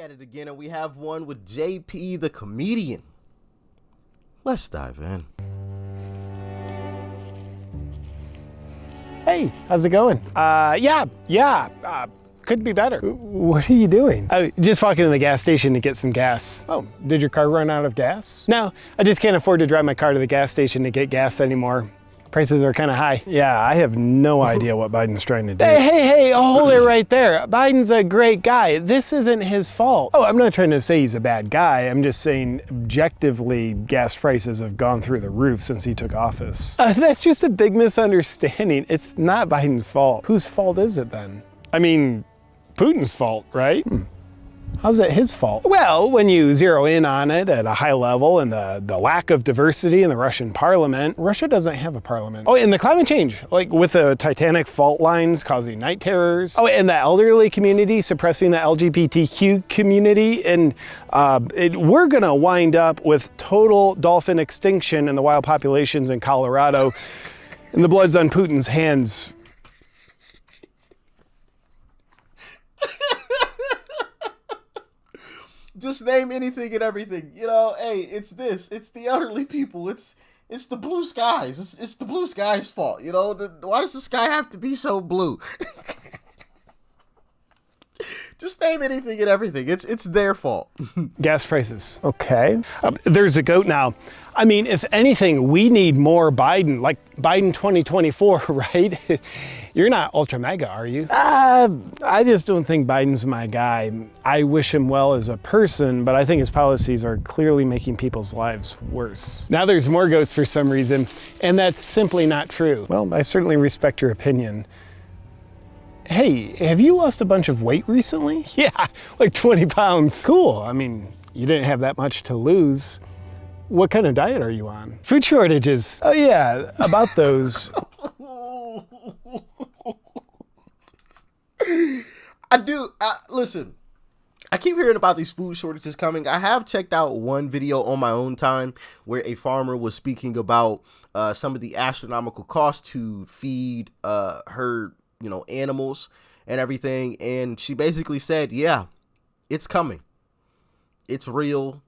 at it again, and we have one with JP the comedian. Let's dive in. Hey, how's it going? Could be better. What are you doing? Just walking to the gas station to get some gas. Oh, did your car run out of gas? No, I just can't afford to drive my car to the gas station to get gas anymore. Prices are kind of high. Yeah, I have no idea what Biden's trying to do. Hey, hold it right there. Biden's a great guy. This isn't his fault. Oh, I'm not trying to say he's a bad guy. I'm just saying objectively gas prices have gone through the roof since he took office. That's just a big misunderstanding. It's not Biden's fault. Whose fault is it then? I mean, Putin's fault, right? How's it his fault? Well, when you zero in on it at a high level and the lack of diversity in the Russian parliament, Russia doesn't have a parliament. Oh, and the climate change, like with the Titanic fault lines causing night terrors. Oh, and the elderly community suppressing the LGBTQ community. And we're gonna wind up with total dolphin extinction in the wild populations in Colorado. And the blood's on Putin's hands. Just name anything and everything. You know, hey, it's the elderly people. It's the blue skies. It's the blue skies' fault. You know, why does the sky have to be so blue? Just name anything and everything. It's their fault. Gas prices. Okay. There's a goat now. I mean, if anything, we need more Biden, like Biden 2024, right? You're not ultra mega, are you? I just don't think Biden's my guy. I wish him well as a person, but I think his policies are clearly making people's lives worse. Now there's more goats for some reason, and that's simply not true. Well, I certainly respect your opinion. Hey, have you lost a bunch of weight recently? Yeah, like 20 pounds. Cool. I mean, you didn't have that much to lose. What kind of diet are you on? Food shortages. Oh yeah, about those. Listen, I keep hearing about these food shortages coming. I have checked out one video on my own time where a farmer was speaking about some of the astronomical costs to feed her, animals and everything. And she basically said, yeah, it's coming. It's real.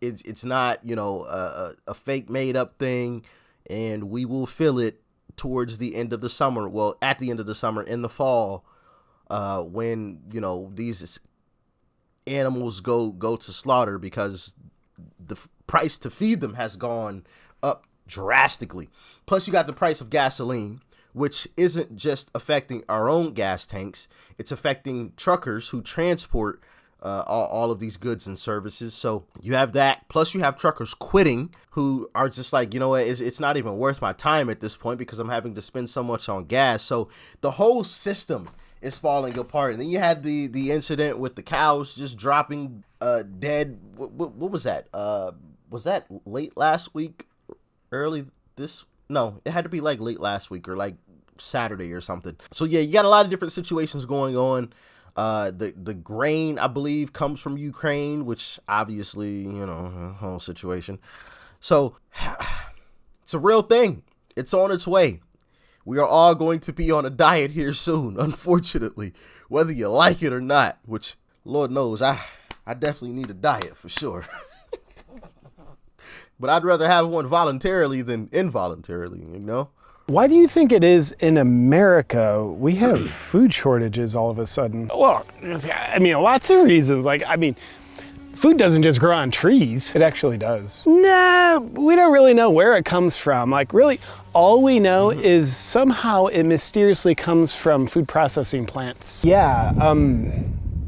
It's not, a fake made up thing, and we will feel it towards the end of the summer. Well, at the end of the summer, in the fall, when, these animals go to slaughter, because the price to feed them has gone up drastically. Plus, you got the price of gasoline, which isn't just affecting our own gas tanks. It's affecting truckers who transport all of these goods and services. So you have that. Plus you have truckers quitting who are just like, you know what, it's not even worth my time at this point because I'm having to spend so much on gas. So the whole system is falling apart. And then you had the incident with the cows just dropping dead. What was that? Was that late last week? No, it had to be like late last week or like Saturday or something. So yeah, you got a lot of different situations going on. The grain, I believe, comes from Ukraine, which obviously, a whole situation. So it's a real thing. It's on its way. We are all going to be on a diet here soon, unfortunately, whether you like it or not, which Lord knows, I definitely need a diet for sure. But I'd rather have one voluntarily than involuntarily, Why do you think it is in America we have food shortages all of a sudden? Well, I mean, lots of reasons. Food doesn't just grow on trees. It actually does. Nah, we don't really know where it comes from. Really, all we know is somehow it mysteriously comes from food processing plants. Yeah,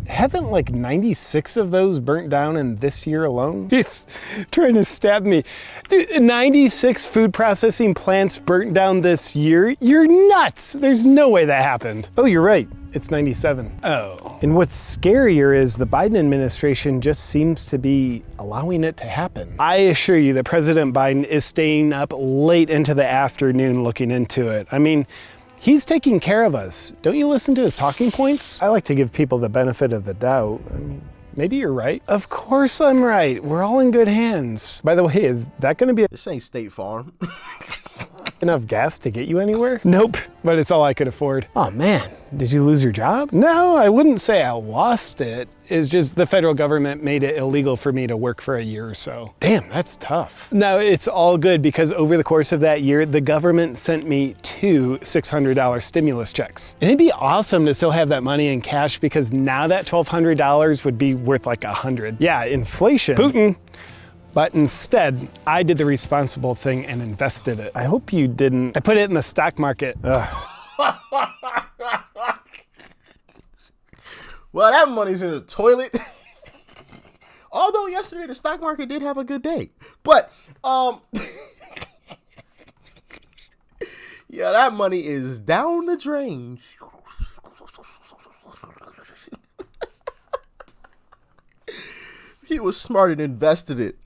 haven't 96 of those burnt down in this year alone? He's trying to stab me. Dude, 96 food processing plants burnt down this year? You're nuts! There's no way that happened. Oh, you're right. It's 97. Oh. And what's scarier is the Biden administration just seems to be allowing it to happen. I assure you that President Biden is staying up late into the afternoon looking into it. I mean, he's taking care of us. Don't you listen to his talking points? I like to give people the benefit of the doubt. I mean, maybe you're right. Of course I'm right. We're all in good hands. By the way, is that gonna be This ain't State Farm. enough gas to get you anywhere? Nope, but it's all I could afford. Oh man, did you lose your job? No, I wouldn't say I lost it. is just the federal government made it illegal for me to work for a year or so. Damn, that's tough. No, it's all good because over the course of that year, the government sent me 2 $600 stimulus checks. And it'd be awesome to still have that money in cash because now that $1,200 would be worth like $100. Yeah, inflation. Putin. But instead, I did the responsible thing and invested it. I hope you didn't. I put it in the stock market. Ugh. Well, that money's in the toilet. Although yesterday the stock market did have a good day. But, yeah, that money is down the drain. He was smart and invested it.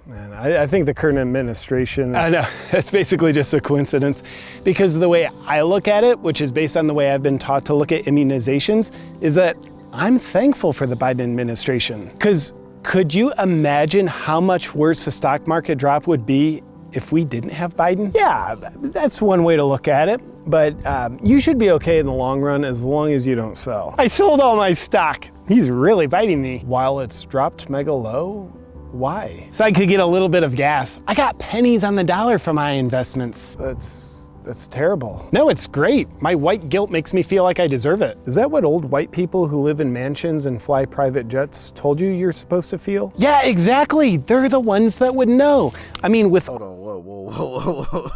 Man, I think the current administration, I know, it's basically just a coincidence because the way I look at it, which is based on the way I've been taught to look at immunizations, is that I'm thankful for the Biden administration. Because could you imagine how much worse the stock market drop would be if we didn't have Biden? Yeah, that's one way to look at it. But you should be okay in the long run as long as you don't sell. I sold all my stock. He's really biting me. While it's dropped mega low, why? So I could get a little bit of gas. I got pennies on the dollar from my investments. That's terrible. No, it's great. My white guilt makes me feel like I deserve it. Is that what old white people who live in mansions and fly private jets told you you're supposed to feel? Yeah, exactly. They're the ones that would know. I mean, with... Hold on, whoa.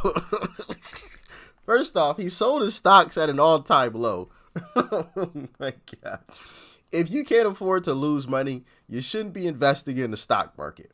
First off, he sold his stocks at an all-time low. Oh my God. If you can't afford to lose money, you shouldn't be investing in the stock market.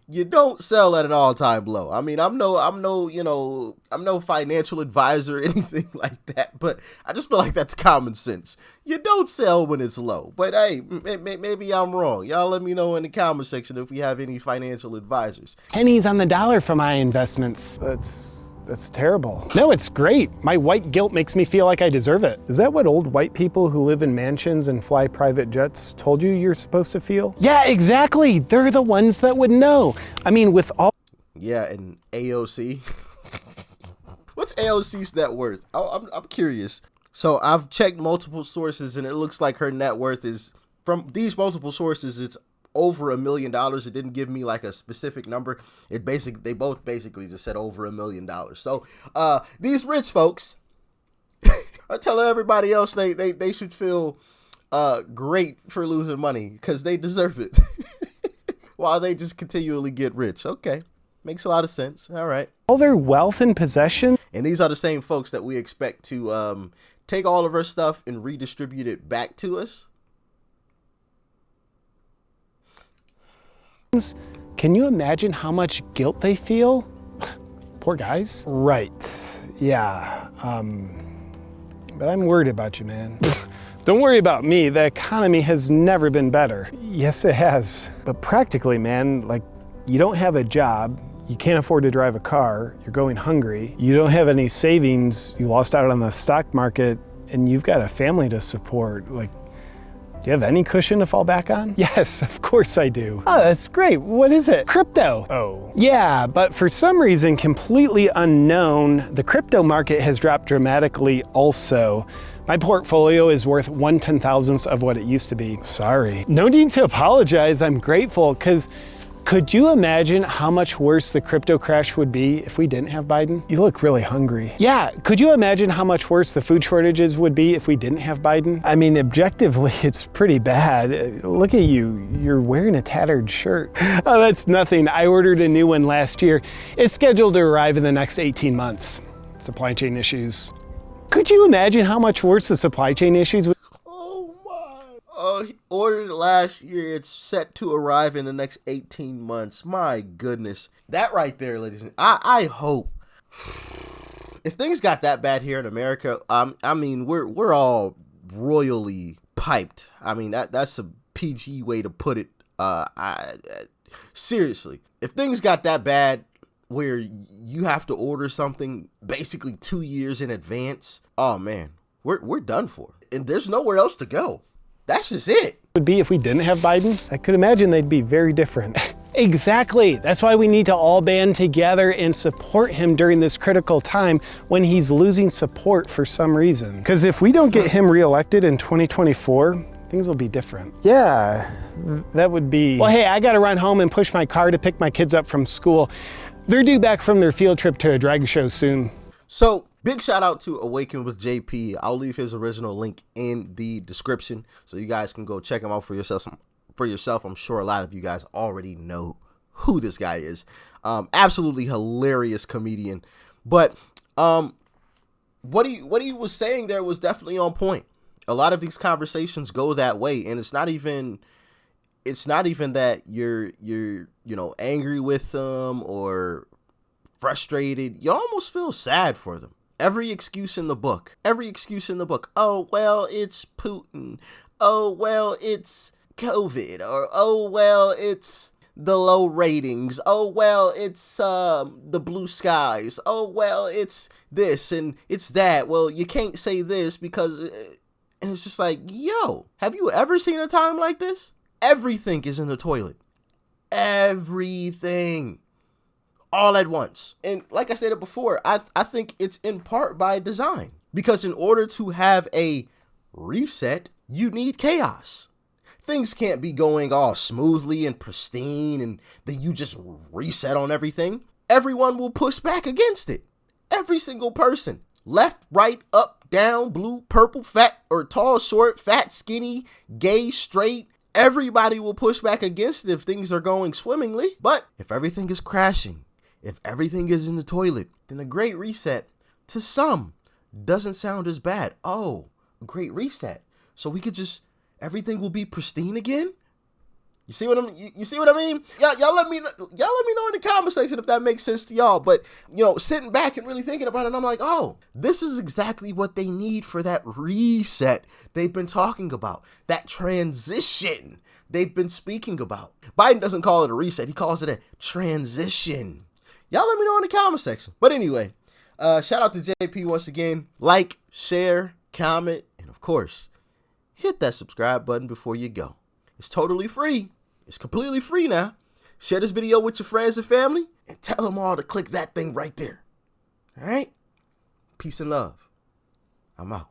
You don't sell at an all-time low. I mean, I'm no financial advisor or anything like that, but I just feel like that's common sense. You don't sell when it's low. But hey, maybe I'm wrong. Y'all let me know in the comment section if we have any financial advisors. Pennies on the dollar for my investments. That's terrible. No, it's great. My white guilt makes me feel like I deserve it. Is that what old white people who live in mansions and fly private jets told you you're supposed to feel? Yeah, exactly. They're the ones that would know. I mean, with all... Yeah, and AOC. What's AOC's net worth? I'm curious. So I've checked multiple sources and it looks like her net worth is, from these multiple sources, it's over $1 million. It didn't give me like a specific number. They both basically just said over $1 million. So these rich folks are telling everybody else they should feel great for losing money because they deserve it while they just continually get rich. Okay, makes a lot of sense. All right. All their wealth and possession. And these are the same folks that we expect to take all of our stuff and redistribute it back to us. Can you imagine how much guilt they feel? Poor guys. Right. Yeah. But I'm worried about you, man. Don't worry about me. The economy has never been better. Yes, it has. But practically, man, like, you don't have a job. You can't afford to drive a car. You're going hungry. You don't have any savings. You lost out on the stock market, and you've got a family to support. Like, do you have any cushion to fall back on? Yes, of course I do. Oh, that's great. What is it? Crypto. Oh. Yeah, but for some reason completely unknown, the crypto market has dropped dramatically also. My portfolio is worth 1/10,000th of what it used to be. Sorry. No need to apologize. I'm grateful because could you imagine how much worse the crypto crash would be if we didn't have Biden? You look really hungry. Yeah, could you imagine how much worse the food shortages would be if we didn't have Biden? I mean, objectively, it's pretty bad. Look at you, you're wearing a tattered shirt. Oh, that's nothing. I ordered a new one last year. It's scheduled to arrive in the next 18 months. Supply chain issues. Could you imagine how much worse the supply chain issues would? He ordered it last year. It's set to arrive in the next 18 months. My goodness. That right there, ladies and I hope if things got that bad here in America, I mean, we're all royally piped. I mean, that's a PG way to put it. Seriously, if things got that bad where you have to order something basically 2 years in advance, oh man, we're done for. And there's nowhere else to go. That's just it. Would be if we didn't have Biden. I could imagine they'd be very different. Exactly. That's why we need to all band together and support him during this critical time when he's losing support for some reason. Because if we don't get him reelected in 2024, things will be different. Yeah, that would be... Well, hey, I gotta run home and push my car to pick my kids up from school. They're due back from their field trip to a drag show soon. So, big shout out to Awaken with JP. I'll leave his original link in the description so you guys can go check him out for yourself. I'm sure a lot of you guys already know who this guy is. Absolutely hilarious comedian. But what he was saying there was definitely on point. A lot of these conversations go that way, and it's not even that you're angry with them or frustrated. You almost feel sad for them. Every excuse in the book. Oh, well, it's Putin. Oh, well, it's COVID. Or, oh, well, it's the low ratings. Oh, well, it's the blue skies. Oh, well, it's this and it's that. Well, you can't say this because... And it's just like, yo, have you ever seen a time like this? Everything is in the toilet. Everything. All at once. And like I said it before, I think it's in part by design. Because in order to have a reset, you need chaos. Things can't be going all smoothly and pristine and then you just reset on everything. Everyone will push back against it. Every single person. Left, right, up, down, blue, purple, fat or tall, short, fat, skinny, gay, straight. Everybody will push back against it if things are going swimmingly. But if everything is crashing, if everything is in the toilet, then a great reset to some doesn't sound as bad. Oh, a great reset. So we could just, everything will be pristine again? You see what I mean? Y'all let me know in the comment section if that makes sense to y'all. But, sitting back and really thinking about it, I'm like, oh, this is exactly what they need for that reset they've been talking about. That transition they've been speaking about. Biden doesn't call it a reset. He calls it a transition. Y'all let me know in the comment section. But anyway, shout out to JP once again. Like, share, comment, and of course, hit that subscribe button before you go. It's totally free. It's completely free now. Share this video with your friends and family and tell them all to click that thing right there. All right? Peace and love. I'm out.